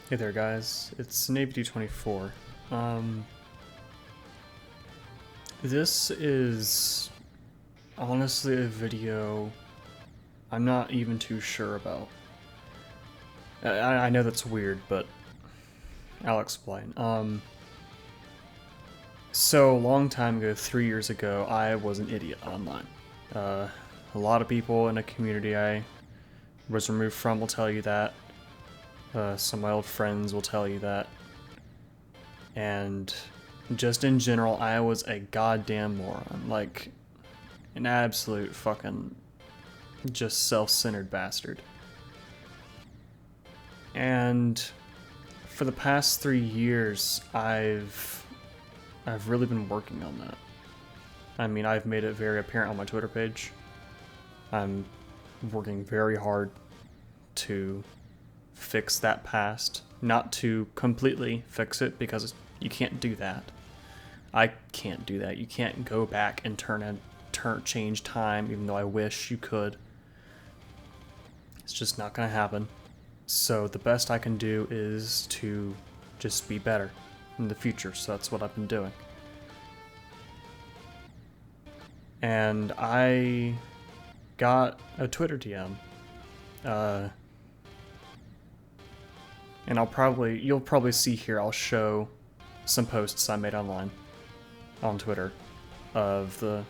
Hey there guys, it's NavyD24. This is honestly a video I'm not even too sure about. I know that's weird, but I'll explain. So a long time ago, 3 years ago, I was an idiot online. A lot of people in a community I was removed from will tell you that. Some of my old friends will tell you that. And just in general, I was a goddamn moron. Like, an absolute fucking just self-centered bastard. And for the past 3 years, I've really been working on that. I mean, I've made it very apparent on my Twitter page. I'm working very hard to fix that past. Not to completely fix it, because you can't do that. I can't do that. You can't go back and change time, even though I wish you could. It's just not gonna happen. So the best I can do is to just be better in the future, so that's what I've been doing. And I got a Twitter DM. And you'll probably see here, I'll show some posts I made online on Twitter of the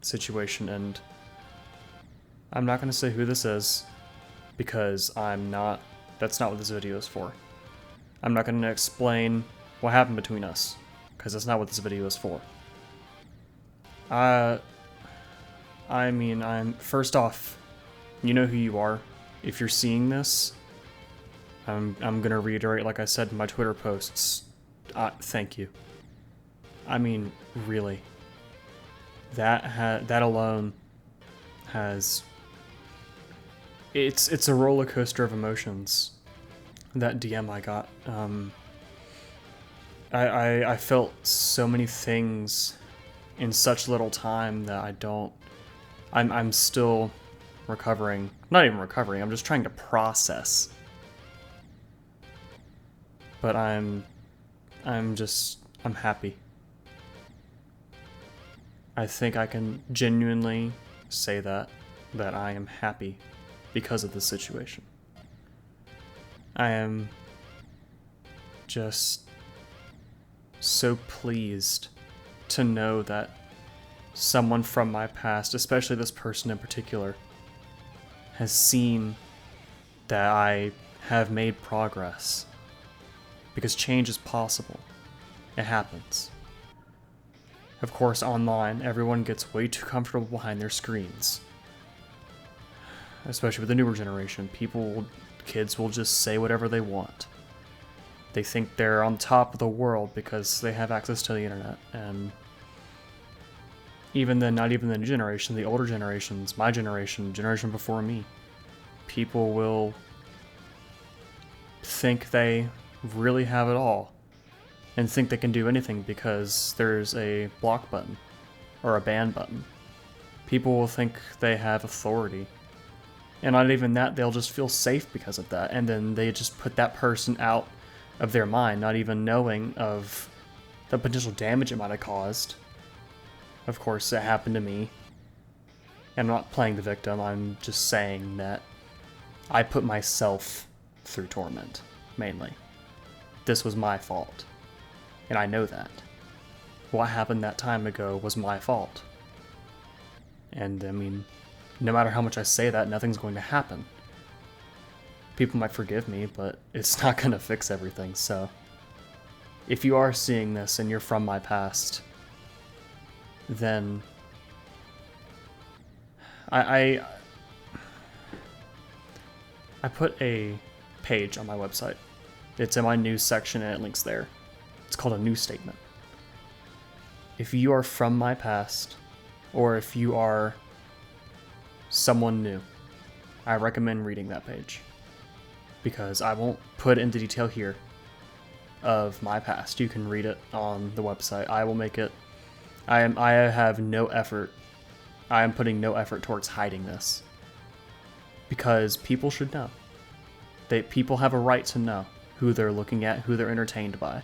situation, and I'm not going to say who this is because that's not what this video is for. I'm not going to explain what happened between us because that's not what this video is for. First off, you know who you are. If you're seeing this, I'm gonna reiterate, like I said in my Twitter posts, thank you. I mean, really. That alone has... It's a roller coaster of emotions, that DM I got. I felt so many things in such little time that I'm still recovering. Not even recovering, I'm just trying to process. But I'm happy. I think I can genuinely say that I am happy because of this situation. I am just so pleased to know that someone from my past, especially this person in particular, has seen that I have made progress. Because change is possible. It happens. Of course, online, everyone gets way too comfortable behind their screens. Especially with the newer generation. Kids will just say whatever they want. They think they're on top of the world because they have access to the internet. And even then, not even the new generation, the older generations, my generation before me, people will think they really have it all and think they can do anything because there's a block button or a ban button. People will think they have authority, and not even that, they'll just feel safe because of that, and then they just put that person out of their mind, not even knowing of the potential damage it might have caused. Of course, it happened to me. I'm not playing the victim, I'm just saying that I put myself through torment, mainly. This was my fault, and I know that. What happened that time ago was my fault. And, I mean, no matter how much I say that, nothing's going to happen. People might forgive me, but it's not going to fix everything, so... If you are seeing this and you're from my past, then... I put a page on my website. It's in my news section and it links there. It's called a news statement. If you are from my past, or if you are someone new, I recommend reading that page. Because I won't put into detail here of my past. You can read it on the website. I will make it... I have no effort. I am putting no effort towards hiding this. Because people should know. People have a right to know. who they're looking at, who they're entertained by.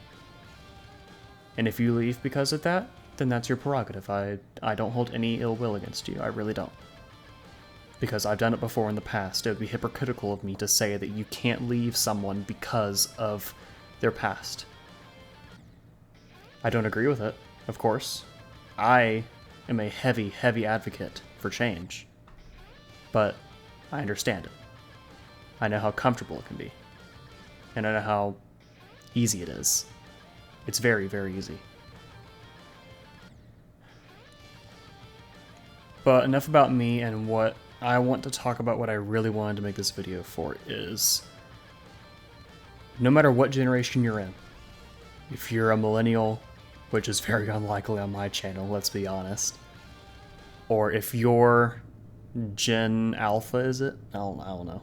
And if you leave because of that, then that's your prerogative. I don't hold any ill will against you. I really don't. Because I've done it before in the past. It would be hypocritical of me to say that you can't leave someone because of their past. I don't agree with it, of course. I am a heavy, heavy advocate for change. But I understand it. I know how comfortable it can be. And I know how easy it is. It's very, very easy. But enough about me, and what I want to talk about. What I really wanted to make this video for is, no matter what generation you're in, if you're a millennial, which is very unlikely on my channel, let's be honest, or if you're Gen Alpha, is it? I don't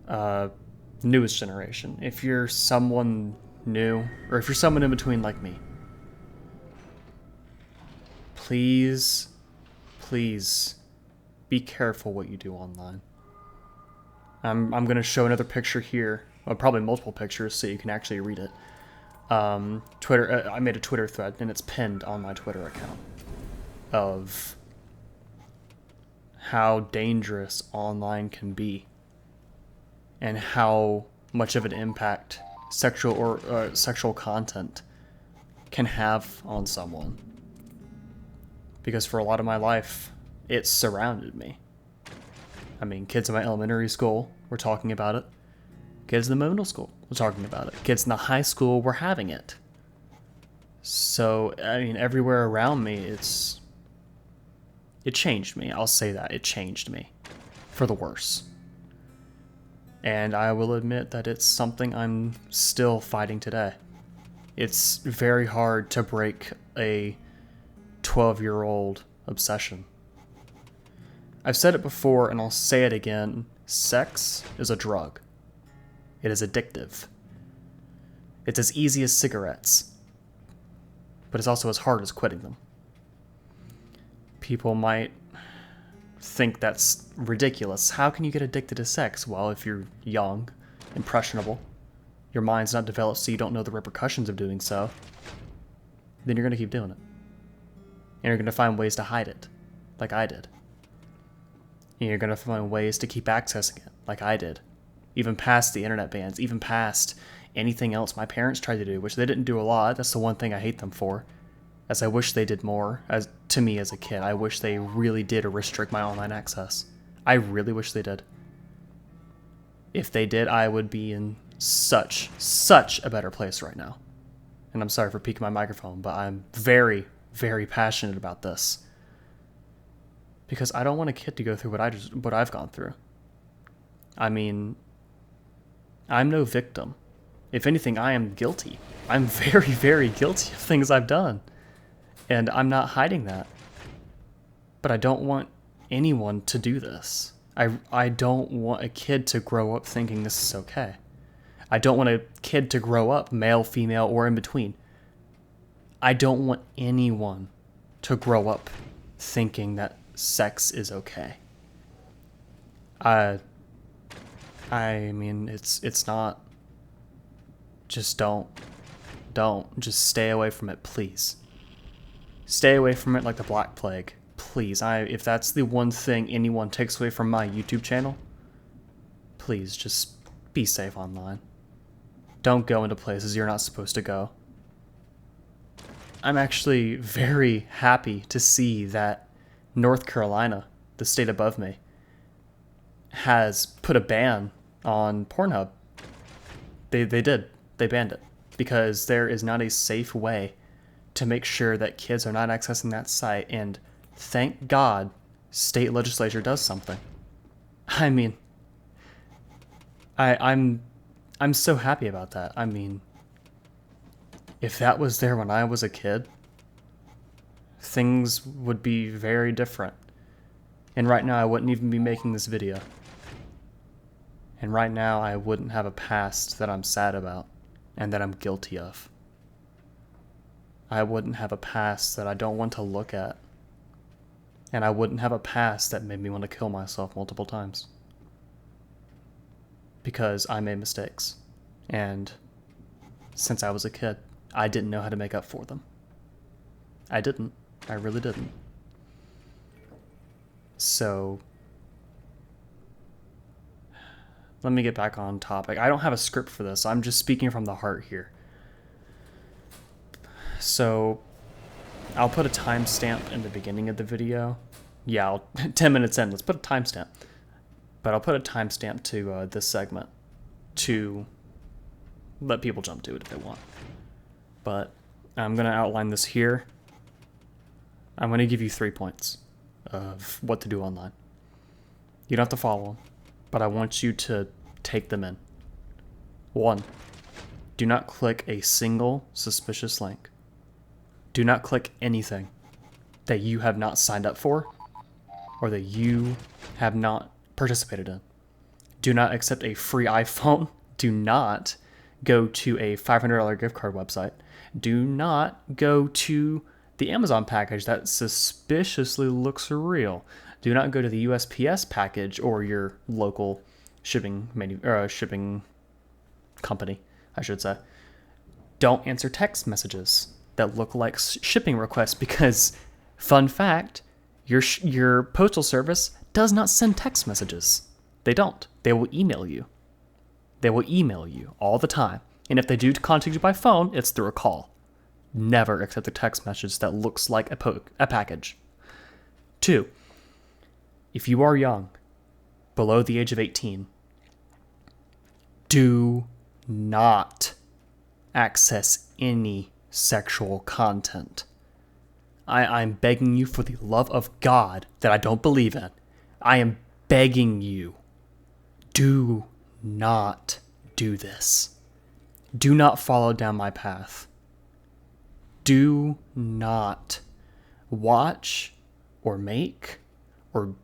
know. Newest generation. If you're someone new, or if you're someone in between like me, please, please be careful what you do online. I'm going to show another picture here, well, probably multiple pictures so you can actually read it. Twitter. I made a Twitter thread, and it's pinned on my Twitter account, of how dangerous online can be and how much of an impact sexual content can have on someone. Because for a lot of my life, it surrounded me. I mean, kids in my elementary school were talking about it. Kids in the middle school were talking about it. Kids in the high school were having it. So, I mean, everywhere around me, it changed me. I'll say that. It changed me. For the worse. And I will admit that it's something I'm still fighting today. It's very hard to break a 12-year-old obsession. I've said it before, and I'll say it again. Sex is a drug. It is addictive. It's as easy as cigarettes, but it's also as hard as quitting them. People might think that's ridiculous. How can you get addicted to sex? Well, if you're young, impressionable, your mind's not developed so you don't know the repercussions of doing so, then you're going to keep doing it. And you're going to find ways to hide it, like I did. And you're going to find ways to keep accessing it, like I did. Even past the internet bans, even past anything else my parents tried to do, which they didn't do a lot. That's the one thing I hate them for. As I wish they did more, as to me as a kid. I wish they really did restrict my online access. I really wish they did. If they did, I would be in such a better place right now. And I'm sorry for peeking my microphone, but I'm very, very passionate about this. Because I don't want a kid to go through what I've gone through. I mean, I'm no victim. If anything, I am guilty. I'm very, very guilty of things I've done. And I'm not hiding that. But I don't want anyone to do this. I don't want a kid to grow up thinking this is okay. I don't want a kid to grow up, male, female, or in between. I don't want anyone to grow up thinking that sex is okay. I mean, it's not. Just don't. Just stay away from it, please. Stay away from it like the Black Plague. Please, if that's the one thing anyone takes away from my YouTube channel, please just be safe online. Don't go into places you're not supposed to go. I'm actually very happy to see that North Carolina, the state above me, has put a ban on Pornhub. They did. They banned it. Because there is not a safe way to make sure that kids are not accessing that site, and thank God state legislature does something. I mean, I'm so happy about that. I mean, if that was there when I was a kid, things would be very different. And right now I wouldn't even be making this video. And right now I wouldn't have a past that I'm sad about and that I'm guilty of. I wouldn't have a past that I don't want to look at. And I wouldn't have a past that made me want to kill myself multiple times. Because I made mistakes. And since I was a kid, I didn't know how to make up for them. I didn't. I really didn't. So, let me get back on topic. I don't have a script for this. I'm just speaking from the heart here. So, I'll put a timestamp in the beginning of the video. Yeah, 10 minutes in, let's put a timestamp. But I'll put a timestamp to this segment to let people jump to it if they want. But I'm going to outline this here. I'm going to give you 3 points of what to do online. You don't have to follow them, but I want you to take them in. 1, do not click a single suspicious link. Do not click anything that you have not signed up for or that you have not participated in. Do not accept a free iPhone. Do not go to a $500 gift card website. Do not go to the Amazon package that suspiciously looks real. Do not go to the USPS package or your local shipping company, I should say. Don't answer text messages that look like shipping requests because, fun fact, your postal service does not send text messages. They don't. They will email you. They will email you all the time. And if they do contact you by phone, it's through a call. Never accept a text message that looks like a package. 2, if you are young, below the age of 18, do not access any sexual content. I'm begging you for the love of God that I don't believe in. I am begging you. Do not do this. Do not follow down my path. Do not watch or make or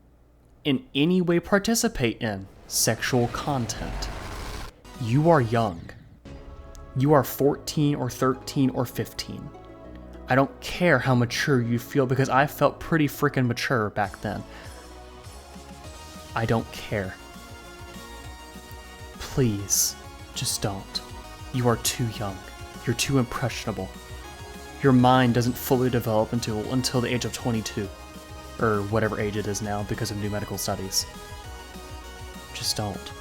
in any way participate in sexual content. You are young. You are 14 or 13 or 15. I don't care how mature you feel because I felt pretty freaking mature back then. I don't care. Please, just don't. You are too young. You're too impressionable. Your mind doesn't fully develop until the age of 22, or whatever age it is now because of new medical studies. Just don't.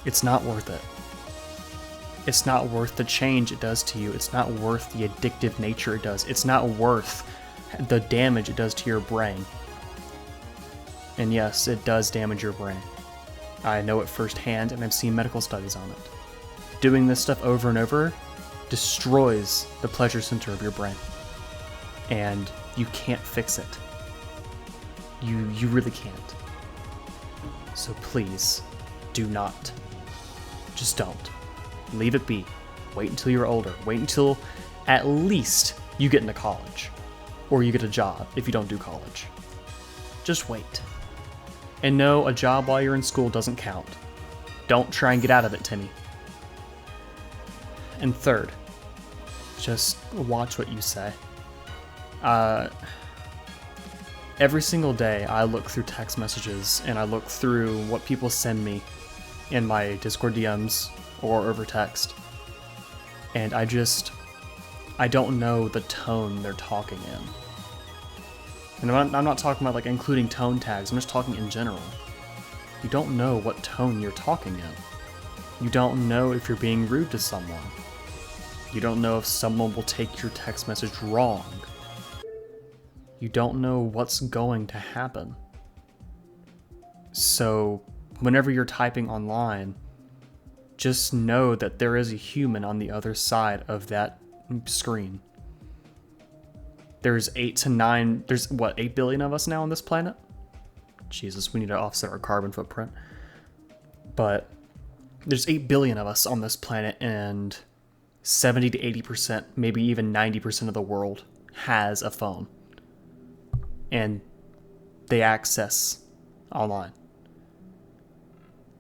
It's not worth it. It's not worth the change it does to you. It's not worth the addictive nature it does. It's not worth the damage it does to your brain. And yes, it does damage your brain. I know it firsthand, and I've seen medical studies on it. Doing this stuff over and over destroys the pleasure center of your brain. And you can't fix it. You really can't. So please, do not. Just don't. Leave it be. Wait until you're older. Wait until at least you get into college. Or you get a job if you don't do college. Just wait. And no, a job while you're in school doesn't count. Don't try and get out of it, Timmy. And 3rd, just watch what you say. Every single day I look through text messages and I look through what people send me in my Discord DMs or over text. And I don't know the tone they're talking in. And I'm not talking about like including tone tags, I'm just talking in general. You don't know what tone you're talking in. You don't know if you're being rude to someone. You don't know if someone will take your text message wrong. You don't know what's going to happen. So, whenever you're typing online, just know that there is a human on the other side of that screen. There's 8 billion of us now on this planet? Jesus, we need to offset our carbon footprint. But there's 8 billion of us on this planet, and 70 to 80%, maybe even 90% of the world has a phone. And they access online.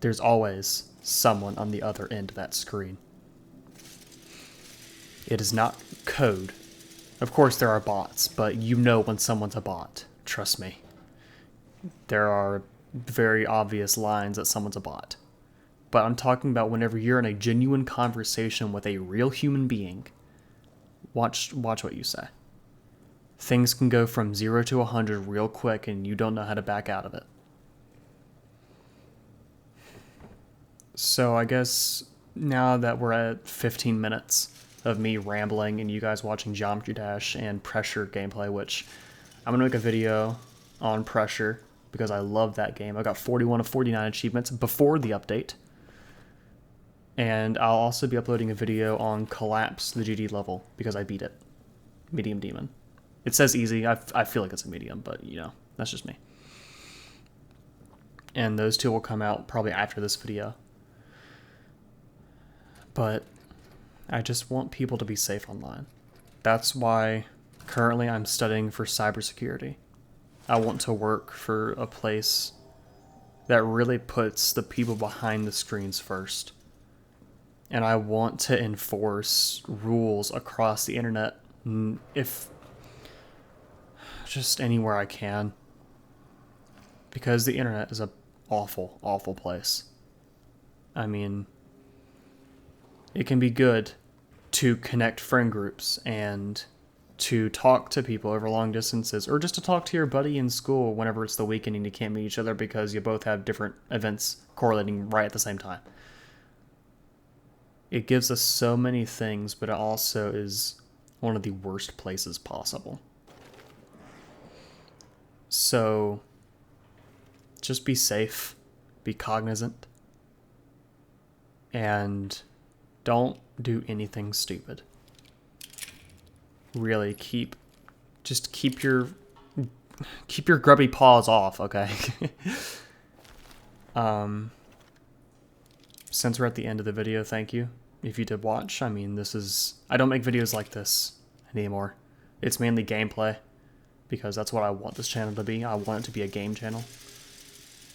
There's always someone on the other end of that screen. It is not code. Of course there are bots, but you know when someone's a bot. Trust me. There are very obvious lines that someone's a bot. But I'm talking about whenever you're in a genuine conversation with a real human being. Watch what you say. Things can go from 0 to 100 real quick and you don't know how to back out of it. So I guess now that we're at 15 minutes of me rambling and you guys watching Geometry Dash and Pressure gameplay, which I'm going to make a video on Pressure because I love that game. I got 41 of 49 achievements before the update. And I'll also be uploading a video on Collapse, the GD level, because I beat it. Medium Demon. It says easy. I feel like it's a medium, but, you know, that's just me. And those two will come out probably after this video. But I just want people to be safe online. That's why currently I'm studying for cybersecurity. I want to work for a place that really puts the people behind the screens first. And I want to enforce rules across the internet, if just anywhere I can, because the internet is a awful, awful place. I mean, it can be good to connect friend groups and to talk to people over long distances, or just to talk to your buddy in school whenever it's the weekend and you can't meet each other because you both have different events correlating right at the same time. It gives us so many things, but it also is one of the worst places possible. So just be safe, be cognizant, and don't do anything stupid. Really keep your grubby paws off, okay? Since we're at the end of the video, thank you if you did watch. I mean, I don't make videos like this anymore. It's mainly gameplay because that's what I want this channel to be. I want it to be a game channel.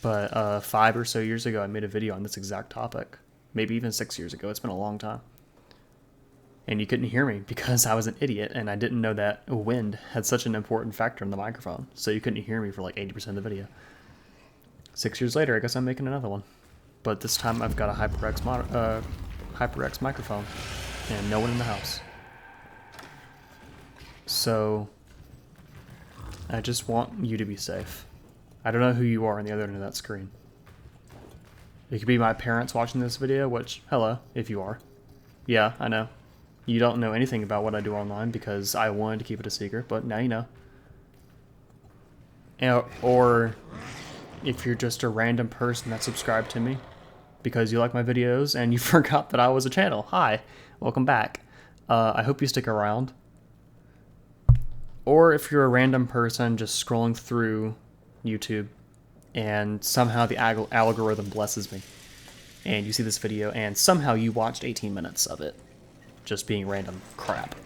But 5 or so years ago, I made a video on this exact topic. Maybe even 6 years ago. It's been a long time. And you couldn't hear me because I was an idiot and I didn't know that wind had such an important factor in the microphone. So you couldn't hear me for like 80% of the video. 6 years later, I guess I'm making another one. But this time I've got a HyperX microphone and no one in the house. So I just want you to be safe. I don't know who you are on the other end of that screen. It could be my parents watching this video, which, hello, if you are. Yeah, I know. You don't know anything about what I do online because I wanted to keep it a secret, but now you know. Or if you're just a random person that subscribed to me because you like my videos and you forgot that I was a channel. Hi, welcome back. I hope you stick around. Or if you're a random person just scrolling through YouTube and somehow the algorithm blesses me and you see this video and somehow you watched 18 minutes of it just being random crap.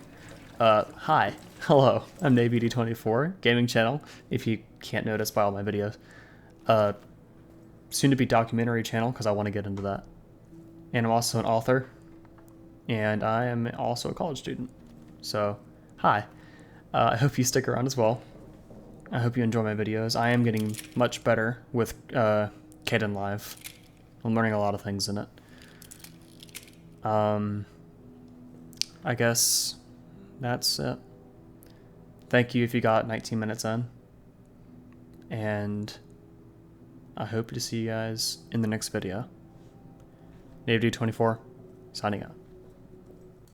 Hi, hello, I'm NavyD24, gaming channel, if you can't notice by all my videos. Soon to be documentary channel because I want to get into that. And I'm also an author and I am also a college student. So, hi. I hope you stick around as well. I hope you enjoy my videos. I am getting much better with Kaden Live. I'm learning a lot of things in it. I guess that's it. Thank you if you got 19 minutes in. And I hope to see you guys in the next video. NavyD24, signing out.